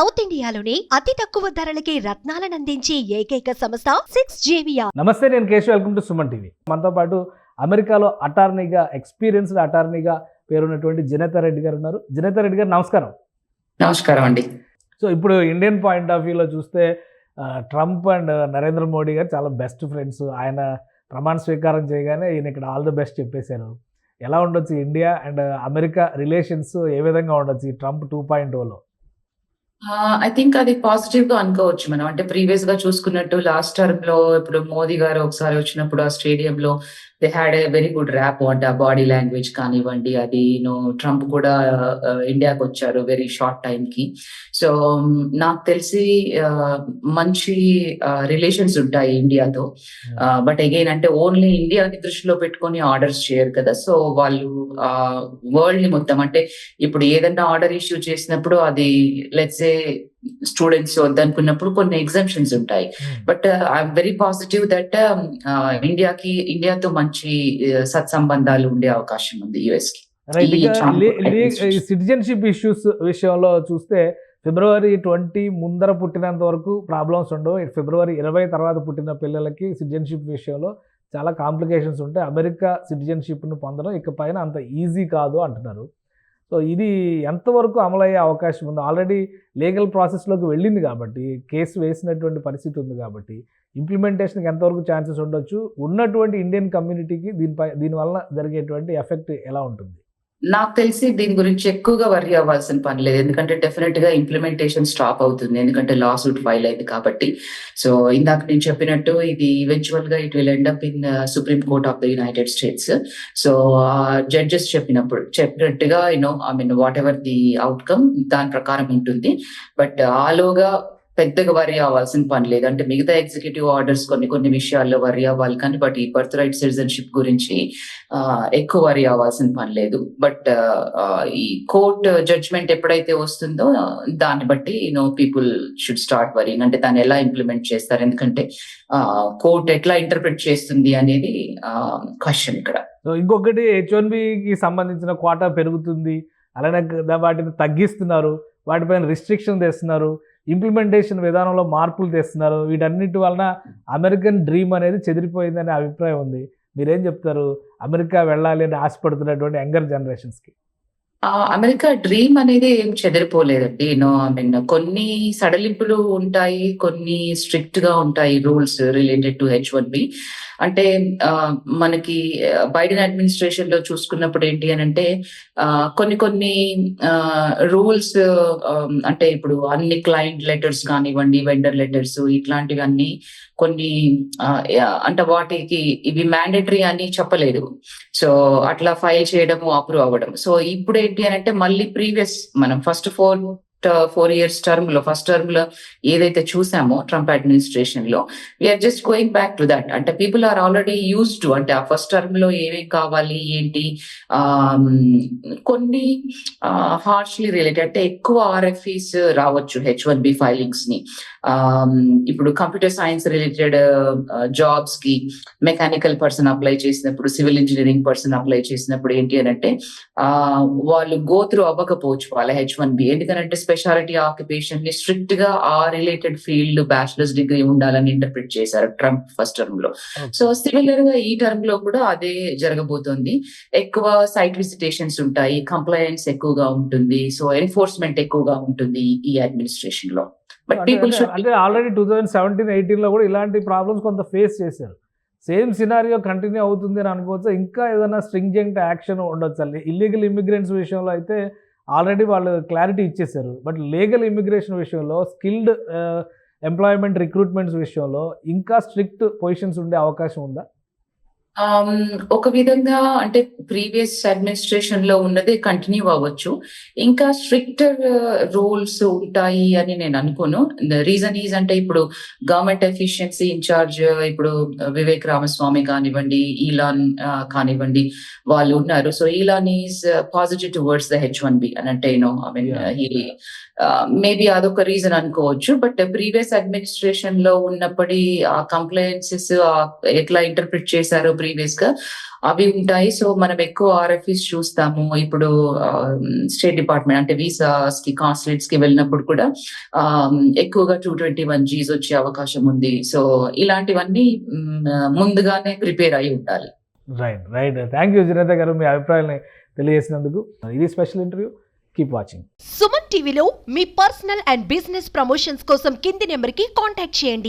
South ఇండియాలోని అతి తక్కువ ధరలకి రత్నాలనందించే ఏకైక సంస్థ 6JVR. నమస్తే, నేను Keshav. Welcome to Suman TV. మనతో పాటు అమెరికాలో అటార్నీగా, ఎక్స్పీరియన్స్డ్ అటార్నీగా పేరున్నటువంటి జనేతా రెడ్డి గారు ఉన్నారు. జనేతా రెడ్డి గారు నమస్కారం. నమస్కారం అండి. సో ఇప్పుడు ఇండియన్ పాయింట్ ఆఫ్ వ్యూలో చూస్తే ట్రంప్ అండ్ నరేంద్ర మోడీ గారు చాలా బెస్ట్ ఫ్రెండ్స్. ఆయన ప్రమాణ స్వీకారం చేయగానే ఈయన ఇక్కడ ఆల్ ది బెస్ట్ చెప్పేశారు. ఎలా ఉండొచ్చు ఇండియా అండ్ అమెరికా రిలేషన్స్, ఏ విధంగా ఉండొచ్చు ఈ ట్రంప్ 2.0లో? ఐ థింక్ అది పాజిటివ్ గా అనుకోవచ్చు మనం. అంటే ప్రీవియస్ గా చూసుకున్నట్టు లాస్ట్ టర్మ్ లో ఇప్పుడు మోదీ గారు ఒకసారి వచ్చినప్పుడు ఆ స్టేడియంలో they had a very good rap. అంటే ఆ బాడీ లాంగ్వేజ్ కానివ్వండి, అది ట్రంప్ కూడా ఇండియాకి వచ్చారు వెరీ షార్ట్ టైం కి. సో నాకు తెలిసి మంచి రిలేషన్స్ ఉంటాయి ఇండియాతో. బట్ అగైన్ అంటే ఓన్లీ ఇండియాని దృష్టిలో పెట్టుకొని ఆర్డర్స్ చేయరు కదా. సో వాళ్ళు వరల్డ్ ని మొత్తం, అంటే ఇప్పుడు ఏదైనా ఆర్డర్ ఇష్యూ చేసినప్పుడు అది లెట్స్ సే స్టూడెంట్స్ వద్దనుకున్నప్పుడు కొన్ని ఎగ్జామ్షన్స్ ఉంటాయి. But I'm very positive that ఇండియాతో మంచి సత్సంబంధాలు ఉండే అవకాశం ఉంది యుఎస్ కి. సిటిజన్షిప్ ఇష్యూస్ విషయంలో చూస్తే ఫిబ్రవరి 20 ముందర పుట్టినంత వరకు ప్రాబ్లమ్స్ ఉండవు. ఫిబ్రవరి 20 తర్వాత పుట్టిన పిల్లలకి సిటిజన్షిప్ విషయంలో చాలా కాంప్లికేషన్స్ ఉంటాయి. అమెరికా సిటిజన్షిప్ను పొందడం ఇక పైన అంత ఈజీ కాదు అంటున్నారు. సో ఇది ఎంతవరకు అమలయ్యే అవకాశం ఉంది? ఆల్రెడీ లీగల్ ప్రాసెస్లోకి వెళ్ళింది కాబట్టి, కేసు వేసినటువంటి పరిస్థితి ఉంది కాబట్టి ఇంప్లిమెంటేషన్కి ఎంతవరకు ఛాన్సెస్ ఉండొచ్చు? ఉన్నటువంటి ఇండియన్ కమ్యూనిటీకి దీనివల్ల జరిగేటువంటి ఎఫెక్ట్ ఎలా ఉంటుంది? నాకు తెలిసి దీని గురించి ఎక్కువగా వర్రీ అవ్వాల్సిన పని లేదు. ఎందుకంటే డెఫినెట్ గా ఇంప్లిమెంటేషన్ స్టాప్ అవుతుంది, ఎందుకంటే లా సూట్ ఫైల్ అయింది కాబట్టి. సో ఇందాక నేను చెప్పినట్టు ఇది ఈవెన్చువల్ గా it will end up in supreme court of the United states. So judges చెప్పినట్టుగా వాట్ ఎవర్ ది అవుట్కమ్ దాని ప్రకారం ఉంటుంది. బట్ ఆలోగా పెద్దగా వరి అవ్వాల్సిన పని లేదు. అంటే మిగతా ఎగ్జిక్యూటివ్ ఆర్డర్స్ కొన్ని విషయాల్లో వరి అవ్వాలి కానీ, బట్ ఈ బర్త్ రైట్ సిటిజన్షిప్ గురించి ఎక్కువ వరి అవ్వాల్సిన పని లేదు. బట్ ఈ కోర్ట్ జడ్జ్మెంట్ ఎప్పుడైతే వస్తుందో దాన్ని బట్టి పీపుల్ షుడ్ స్టార్ట్ వరింగ్. అంటే దాన్ని ఎలా ఇంప్లిమెంట్ చేస్తారు, ఎందుకంటే కోర్ట్ ఎట్లా ఇంటర్ప్రిట్ చేస్తుంది అనేది క్వశ్చన్ ఇక్కడ. సో ఇంకొకటి, H1Bకి సంబంధించిన క్వాటా పెరుగుతుంది, అలానే వాటిని తగ్గిస్తున్నారు, వాటిపైన రిస్ట్రిక్షన్ తెస్తున్నారు, ఇంప్లిమెంటేషన్ విధానంలో మార్పులు తెస్తున్నారు. వీటన్నిటి వలన అమెరికన్ డ్రీమ్ అనేది చెదిరిపోయిందనే అభిప్రాయం ఉంది. మీరేం చెప్తారు అమెరికా వెళ్ళాలి అని ఆశపడుతున్నటువంటి యంగర్ జనరేషన్స్కి? అమెరికా డ్రీమ్ అనేది ఏం చెదిరిపోలేదండి. కొన్ని సడలింపులు ఉంటాయి, కొన్ని స్ట్రిక్ట్ గా ఉంటాయి రూల్స్ రిలేటెడ్ టు H1B. అంటే మనకి బైడెన్ అడ్మినిస్ట్రేషన్ లో చూసుకున్నప్పుడు ఏంటి అని అంటే కొన్ని రూల్స్, అంటే ఇప్పుడు అన్ని క్లయింట్ లెటర్స్ కానివ్వండి, వెండర్ లెటర్స్ ఇట్లాంటివి అన్ని కొన్ని అంటే వాటికి ఇవి మ్యాండేటరీ అని చెప్పలేదు. సో అట్లా ఫైల్ చేయడము, అప్రూవ్ అవ్వడం. సో ఇప్పుడు ఏంటి అని అంటే మళ్ళీ ప్రీవియస్ మనం ఫోర్ ఇయర్స్ ఫస్ట్ టర్మ్ లో ఏదైతే చూసామో ట్రంప్ అడ్మినిస్ట్రేషన్ లో, we are just going back to that. అంటే people are already use to, అంటే ఆ ఫస్ట్ టర్మ్ లో ఏమేమి కావాలి ఏంటి, కొన్ని హార్ష్లీ రిలేటెడ్, అంటే ఎక్కువ RFEs రావచ్చు H1B ఫైలింగ్స్ ని. ఇప్పుడు కంప్యూటర్ సైన్స్ రిలేటెడ్ జాబ్స్ కి మెకానికల్ పర్సన్ అప్లై చేసినప్పుడు, సివిల్ ఇంజనీరింగ్ పర్సన్ అప్లై చేసినప్పుడు ఏంటి అని అంటే వాళ్ళు గో త్రూ అవ్వకపోవచ్చు వాళ్ళ H1B. ఎందుకంటే స్పెషాలిటీ ఆక్యుపేషన్ ని స్ట్రిక్ట్ గా ఆ రిలేటెడ్ ఫీల్డ్ బ్యాచిలర్స్ డిగ్రీ ఉండాలని ఇంటర్ప్రిట్ చేశారు ట్రంప్ ఫస్ట్ టర్మ్ లో. సో సిమిలర్ గా ఈ టర్మ్ లో కూడా అదే జరగబోతోంది. ఎక్కువ సైట్ విజిటేషన్స్ ఉంటాయి, కంప్లైన్స్ ఎక్కువగా ఉంటుంది, సో ఎన్ఫోర్స్మెంట్ ఎక్కువగా ఉంటుంది ఈ అడ్మినిస్ట్రేషన్ లో. బట్ పీపుల్ అంటే ఆల్రెడీ 2017-18 లో కూడా ఇలాంటి ప్రాబ్లమ్స్ కొంత ఫేస్ చేశారు. సేమ్ సినారియో కంటిన్యూ అవుతుంది అని అనుకోవచ్చు. ఇంకా ఏదైనా స్ట్రింజెంట్ యాక్షన్ ఉండొచ్చు. ఇల్లీగల్ ఇమిగ్రెంట్స్ విషయంలో అయితే ఆల్రెడీ వాళ్ళు క్లారిటీ ఇచ్చేశారు. బట్ లీగల్ ఇమిగ్రేషన్ విషయంలో, స్కిల్డ్ ఎంప్లాయ్మెంట్ రిక్రూట్మెంట్స్ విషయంలో ఇంకా స్ట్రిక్ట్ పొజిషన్స్ ఉండే అవకాశం ఉందా? ఒక విధంగా అంటే ప్రీవియస్ అడ్మినిస్ట్రేషన్ లో ఉన్నదే కంటిన్యూ అవ్వచ్చు. ఇంకా స్ట్రిక్టర్ రూల్స్ ఉంటాయి అని నేను అనుకోను. రీజన్ ఈజ్ అంటే ఇప్పుడు గవర్నమెంట్ ఎఫిషియన్సీ ఇన్ఛార్జ్ ఇప్పుడు వివేక్ రామస్వామి కానివ్వండి, ఈలాన్ కానివ్వండి, వాళ్ళు ఉన్నారు. So Elon is positive towards the H1B అని అంటే మేబీ అదొక రీజన్ అనుకోవచ్చు. బట్ ప్రీవియస్ అడ్మినిస్ట్రేషన్ లో ఉన్నప్పటి ఆ కంప్లైన్సెస్ ఎట్లా ఇంటర్ప్రిట్ చేశారో ప్రీవియస్ గా అవి ఉంటాయి. సో మనం ఎక్కువ ఆర్ఎఫ్ఈస్ చూస్తాము. ఇప్పుడు స్టేట్ డిపార్ట్మెంట్ అంటే వీసాస్ కి కాన్సులేట్స్ కి వెళ్ళినప్పుడు కూడా ఎక్కువగా 221Gs వచ్చే అవకాశం ఉంది. సో ఇలాంటివన్నీ ముందుగానే ప్రిపేర్ అయి ఉండాలి. రైట్ థ్యాంక్ యూ జినేత గారు, మీ అభిప్రాయాన్ని తెలియజేసినందుకు. ఇది special interview. Keep watching. Suman టీవీలో మీ పర్సనల్ అండ్ బిజినెస్ ప్రమోషన్స్ కోసం కింది నెంబర్కి కాంటాక్ట్ చేయండి.